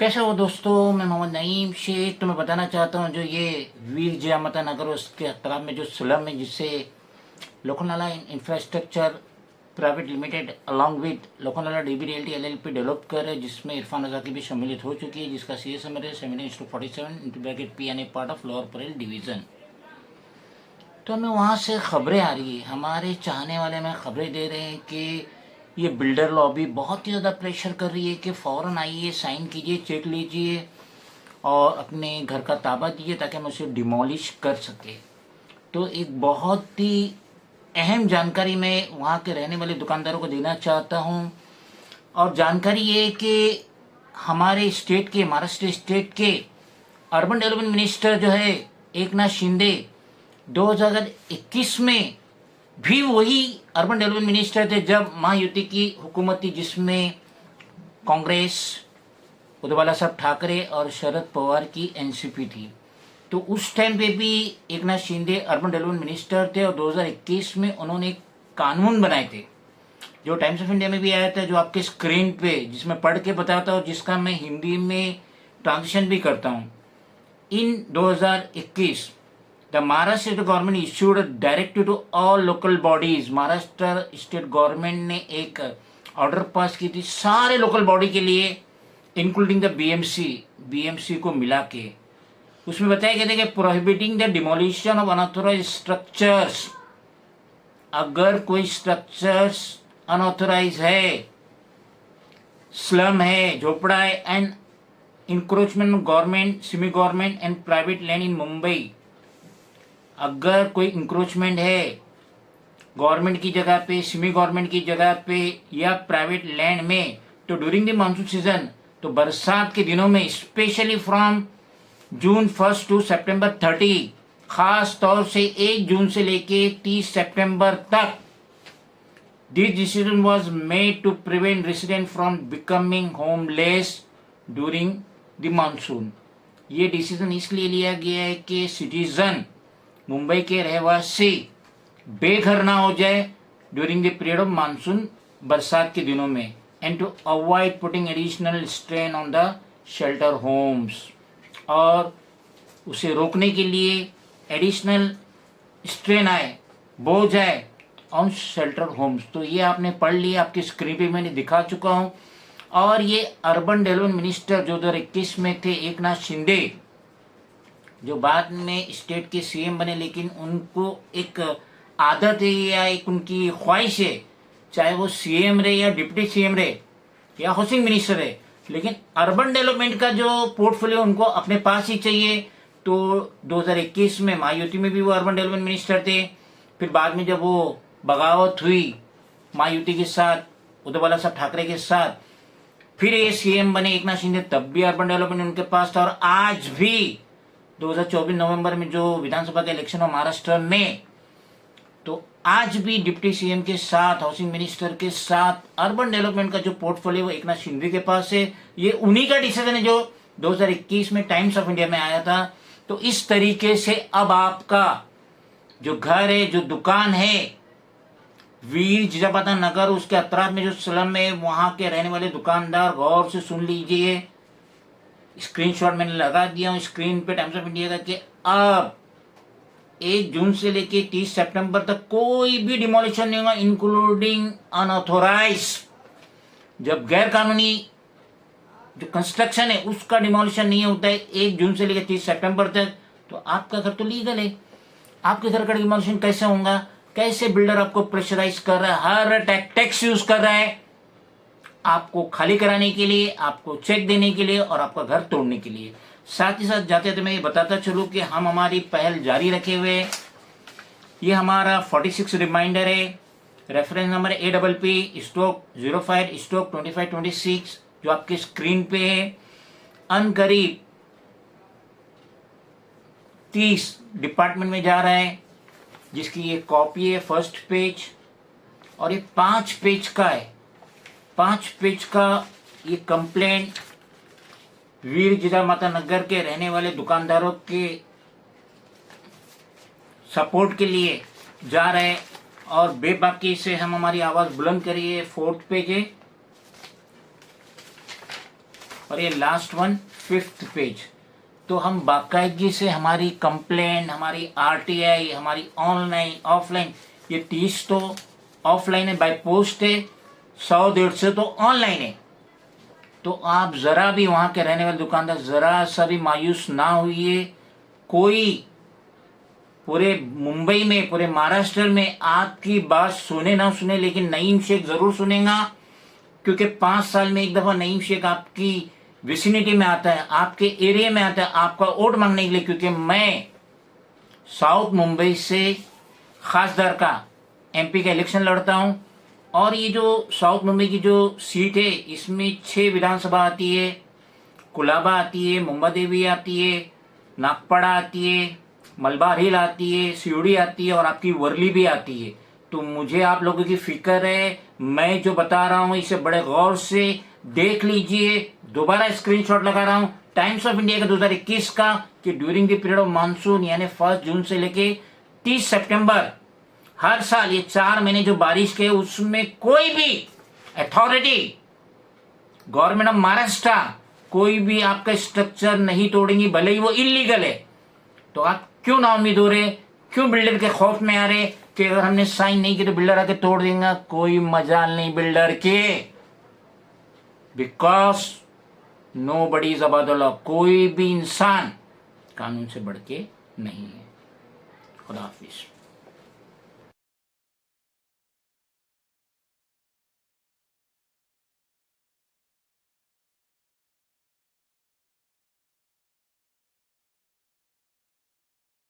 कैसे हो दोस्तों। मैं मोहम्मद नईम शेख तुम्हें बताना चाहता हूँ जो ये वीर जियामता नगर उसके अतराफ में जो स्लम है जिससे Lokhandwala infrastructure private limited along with Lokhandwala DB realty LLP develop कर है, जिसमें इरफान रजा की भी सम्मिलित हो चुकी है, जिसका सी एस एम है 17:47 into bracket P N A part of lower Parel division. तो हमें वहाँ से खबरें आ रही है, हमारे चाहने वाले हमें खबरें दे रहे हैं कि ये बिल्डर लॉबी बहुत ही ज़्यादा प्रेशर कर रही है कि फ़ौरन आइए, साइन कीजिए, चेक लीजिए और अपने घर का ताबा दीजिए ताकि हम उसे डिमोलिश कर सके। तो एक बहुत ही अहम जानकारी मैं वहाँ के रहने वाले दुकानदारों को देना चाहता हूँ। और जानकारी ये है कि हमारे स्टेट के, महाराष्ट्र स्टेट के अर्बन डेवलपमेंट मिनिस्टर जो है एकनाथ शिंदे 2021 में भी वही अर्बन डेवलपमेंट मिनिस्टर थे जब महायुति की हुकूमत थी, जिसमें कांग्रेस, उद्धव बाला साहब ठाकरे और शरद पवार की एनसीपी थी। तो उस टाइम पे भी Eknath Shinde urban development minister थे और 2021 में उन्होंने एक कानून बनाए थे जो टाइम्स ऑफ इंडिया में भी आया था, जो आपके स्क्रीन पे जिसमें पढ़ के बताता हूँ, जिसका मैं हिंदी में ट्रांसलेशन भी करता हूँ। इन 2021 The Maharashtra State Government issued a directive to all local bodies। Maharashtra state government ने एक ऑर्डर पास की थी सारे लोकल बॉडी के लिए, इंक्लूडिंग द बीएमसी को मिला के। उसमें बताया गया था कि prohibiting the demolition of unauthorised structures. अगर कोई स्ट्रक्चर्स अनऑथोराइज है, स्लम है, झोपड़ा है and encroachment government, semi government and private land in Mumbai, अगर कोई इंक्रोचमेंट है गवर्नमेंट की जगह पे, सेमी गवर्नमेंट की जगह पे या प्राइवेट लैंड में, तो ड्यूरिंग द मानसून सीजन, तो बरसात के दिनों में स्पेशली फ्रॉम जून 1 टू सितंबर 30, खास तौर से 1 जून से लेके 30 सितंबर तक, this decision was made to prevent resident from becoming homeless during the monsoon. ये डिसीजन इसलिए लिया गया है कि सिटीजन, मुंबई के रहवासी बेघर ना हो जाए during the period of monsoon, बरसात के दिनों में, and to avoid putting additional strain on the shelter homes, और उसे रोकने के लिए एडिशनल स्ट्रेन आए, बोझ आए ऑन शेल्टर होम्स। तो ये आपने पढ़ लिया, आपकी स्क्रीन पे मैंने दिखा चुका हूँ। और ये अर्बन डेवलपमेंट मिनिस्टर जो 2021 में थे एकनाथ शिंदे, जो बाद में स्टेट के सीएम बने, लेकिन उनको एक आदत है या एक उनकी ख्वाहिश है, चाहे वो सीएम रहे या डिप्टी सीएम रहे या हाउसिंग मिनिस्टर रहे, लेकिन अर्बन डेवलपमेंट का जो पोर्टफोलियो उनको अपने पास ही चाहिए। तो 2021 में महायुति में भी वो अर्बन डेवलपमेंट मिनिस्टर थे। फिर बाद में जब वो बगावत हुई महायुति के साथ, उद्धव बाला साहब ठाकरे के साथ, फिर ये सीएम बने एकनाथ शिंदे, तब भी अर्बन डेवलपमेंट उनके पास था। और आज भी 2024 नवंबर में जो विधानसभा का इलेक्शन हुआ महाराष्ट्र में, तो आज भी डिप्टी सीएम के साथ, हाउसिंग मिनिस्टर के साथ अर्बन डेवलपमेंट का जो पोर्टफोलियो वो एकनाथ शिंदे के पास है। ये उन्हीं का डिसीजन है जो 2021 में टाइम्स ऑफ इंडिया में आया था। तो इस तरीके से अब आपका जो घर है, जो दुकान है वीर जियामता नगर, उसके अतराफ में जो स्लम है, वहां के रहने वाले दुकानदार गौर से सुन लीजिए। स्क्रीनशॉट मैंने लगा दिया हूँ स्क्रीन पे टाइम्स ऑफ इंडिया का, कि अब 1 जून से लेके 30 सितंबर तक कोई भी डिमोलिशन नहीं होगा, इंक्लूडिंग अनऑथोराइज। जब गैर कानूनी जो कंस्ट्रक्शन है उसका डिमोलिशन नहीं होता है 1 जून से लेकर 30 सितंबर तक, तो आपका घर तो लीगल है। आपके घर का डिमोलिशन कैसे होगा? कैसे बिल्डर आपको प्रेशराइज कर रहा है, हर टैक्स यूज कर रहा है आपको खाली कराने के लिए, आपको चेक देने के लिए और आपका घर तोड़ने के लिए। साथ ही साथ जाते थे मैं ये बताता चलूँ कि हम हमारी पहल जारी रखे हुए। ये हमारा 46 रिमाइंडर है, रेफरेंस नंबर APP/05/2526 जो आपके स्क्रीन पे है। अनकरीब 30 डिपार्टमेंट में जा रहा है, जिसकी ये कॉपी है फर्स्ट पेज, और ये 5 पेज का है। 5 पेज का ये कंप्लेंट वीर जियामता नगर के रहने वाले दुकानदारों के सपोर्ट के लिए जा रहे हैं, और बेबाकी से हम हमारी आवाज़ बुलंद करिए। 4th पेज है, और ये लास्ट वन 5th पेज। तो हम बाकायदगी से हमारी कंप्लेंट, हमारी आरटीआई, हमारी ऑनलाइन ऑफलाइन, ये 30 तो ऑफलाइन है, बाय पोस्ट है, 100-150 तो ऑनलाइन है। तो आप ज़रा भी वहाँ के रहने वाले दुकानदार ज़रा सा भी मायूस ना हुई। कोई पूरे मुंबई में, पूरे महाराष्ट्र में आपकी बात सुने ना सुने, लेकिन नईम शेख ज़रूर सुनेगा, क्योंकि 5 साल में एक दफ़ा नईम शेख आपकी विसिनिटी में आता है, आपके एरिया में आता है आपका वोट मांगने के लिए। क्योंकि मैं साउथ मुंबई से खासदार का एमपी का इलेक्शन लड़ता हूँ, और ये जो साउथ मुंबई की जो सीट है इसमें 6 विधानसभा आती है, कुलाबा आती है, मुंबा देवी आती है, नागपाड़ा आती है, मलबार हिल आती है, सीढ़ी आती है, और आपकी वर्ली भी आती है। तो मुझे आप लोगों की फिक्र है, मैं जो बता रहा हूँ इसे बड़े गौर से देख लीजिए। दोबारा स्क्रीनशॉट लगा रहा हूँ टाइम्स ऑफ इंडिया का 2021 का, कि during the period of monsoon, यानी 1 जून से लेके 30 सितंबर, हर साल ये 4 महीने जो बारिश के, उसमें कोई भी अथॉरिटी, गवर्नमेंट ऑफ महाराष्ट्र, कोई भी आपका स्ट्रक्चर नहीं तोड़ेंगी, भले ही वो इलीगल है। तो आप क्यों नाउम्मीद हो रहे, क्यों बिल्डर के खौफ में आ रहे कि अगर हमने साइन नहीं किया तो बिल्डर आके तोड़ देगा? कोई मजाल नहीं बिल्डर के, because nobody is above the law. कोई भी इंसान कानून से बढ़ के नहीं है। खुदा हाफिज।